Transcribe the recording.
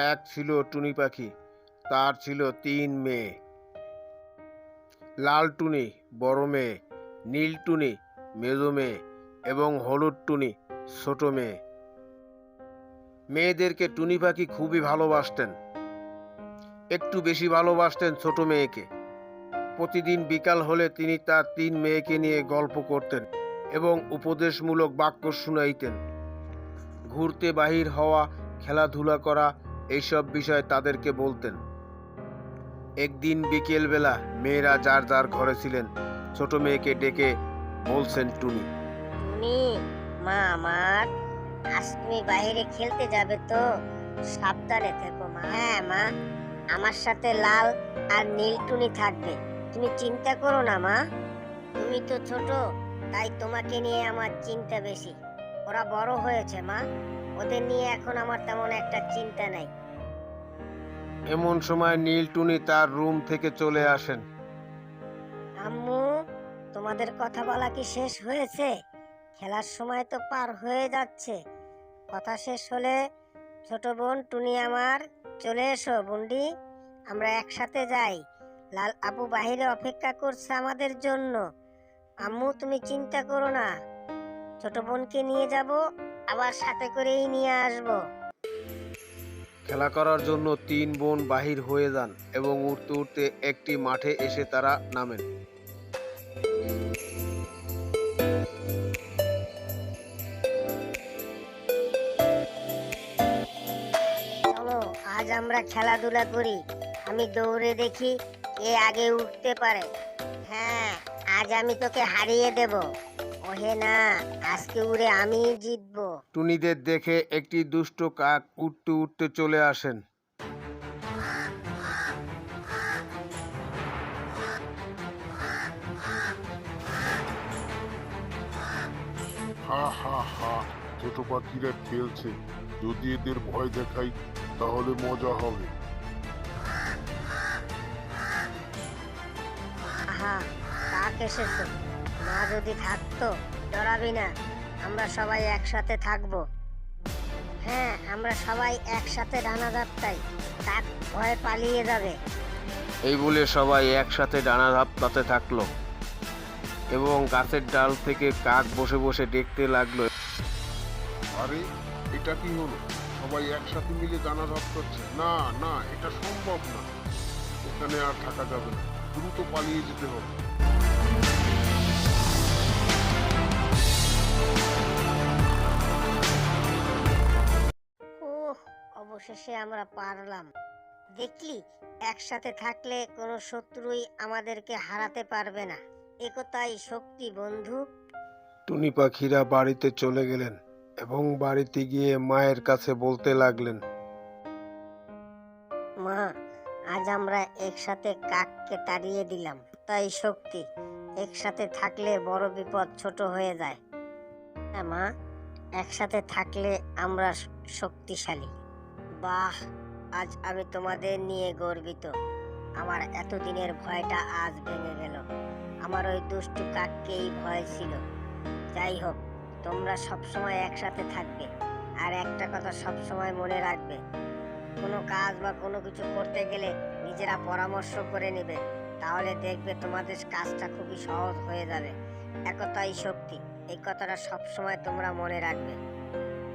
এক ছিল টুনি পাখি, তার ছিল ৩ মেয়ে। লাল টুনি বড় মেয়ে, নীল টুনি মেজো মেয়ে এবং হলুদ টুনি ছোট মেয়ে। মেয়েদেরকে টুনি পাখি খুবই ভালোবাসতেন, একটু বেশি ভালোবাসতেন ছোট মেয়েকে। প্রতিদিন বিকাল হলে তিনি তার ৩ মেয়েকে নিয়ে গল্প করতেন এবং উপদেশমূলক বাক্য শুনাইতেন। ঘুরতে বাহির হওয়া, খেলাধুলা করা, এইসব বিষয় তাদেরকে বলতেন। একদিন বিকেলবেলা মেয়েরা যার যার ঘরে ছিলেন, ছোট মেয়েকে ডেকে বলছেন টুনি, টুনি, মা আমার, আজ তুমি বাইরে খেলতে যাবে তো? সাবধানে থেকো মা। হ্যাঁ মা, আমার সাথে লাল আর নীল টুনি থাকবে, তুমি চিন্তা করো না মা। তুমি তো ছোট, তাই তোমাকে নিয়ে আমার চিন্তা বেশি। ওরা বড় হয়েছে মা, ওদের নিয়ে এখন আমার তেমন একটা চিন্তা নাই। এমন সময় নীল টুনি তার রুম থেকে চলে আসেন। আম্মু, তোমাদের কথা বলা কি শেষ হয়েছে? খেলার সময় তো পার হয়ে যাচ্ছে। কথা শেষ হলে ছোট বোন টুনি আমার, চলে এসো বুন্ডি, আমরা একসাথে যাই। লাল আপু বাহিরে অপেক্ষা করছে আমাদের জন্য। আম্মু তুমি চিন্তা করো না, ছোট বোনকে নিয়ে যাব, আবার সাথে করেই নিয়ে আসবো। খেলা করার জন্য ৩ বোন বাহির হয়ে যান এবং উঠতে উঠতে একটি মাঠে এসে তারা নামেন। চলো আজ আমরা খেলাধুলা করি, আমি দৌড়ে দেখি কে আগে উঠতে পারে। হ্যাঁ, আজ আমি তোকে হারিয়ে দেব। ওহে না, আজকে উড়ে আমিই জিতবো। টুনিদের দেখে একটি দুষ্ট কাক উঠতে উঠতে চলে আসেন। হা হা হা, ছোট পাখিরা খেলছে, যদি এদের ভয় দেখাই তাহলে মজা হবে। আহা, কাক এসেছে। মা যদি থাকতো, ডরাবি না, আমরা সবাই একসাথে থাকবো। হ্যাঁ, আমরা সবাই একসাথে ডানা ঝাপটাই, কাক ভয়ে পালিয়ে যাবে। এই বলে সবাই একসাথে ডানা ঝাপটাতে থাকলো এবং গাছের ডাল থেকে কাক বসে বসে দেখতে লাগলো। আরে, এটা কি হলো? সবাই একসাথে মিলে দানা ধাপ করছে। না না, এটা সম্ভব না। এখানে আর থাকা যাবে না, দ্রুত পালিয়ে যেতে হবে। ওহ, অবশেষে আমরা পারলাম। দেখলি, একসাথে থাকলে কোনো শত্রুই আমাদেরকে হারাতে পারবে না। একতাই শক্তি বন্ধু। টুনি পাখিরা বাড়িতে চলে গেলেন এবং বাড়িতে গিয়ে মায়ের কাছে বলতে লাগলেন, মা, আজ আমরা একসাথে কাককে তাড়িয়ে দিলাম। তাই শক্তি, একসাথে থাকলে বড় বিপদ ছোট হয়ে যায়। হ্যাঁ মা, একসাথে থাকলে আমরা শক্তিশালী। বাহ, আজ আমি তোমাদের নিয়ে গর্বিত। আমার এতদিনের ভয়টা আজ ভেঙে গেল। আমার ওই দুষ্টু কাককেই ভয় ছিল। যাই হোক, তোমরা সবসময় একসাথে থাকবে। আর একটা কথা সবসময় মনে রাখবে, কোনো কাজ বা কোনো কিছু করতে গেলে নিজেরা পরামর্শ করে নেবে, তাহলে দেখবে তোমাদের কাজটা খুবই সহজ হয়ে যাবে। একতাই শক্তি, এই কথাটা সবসময় তোমরা মনে রাখবে।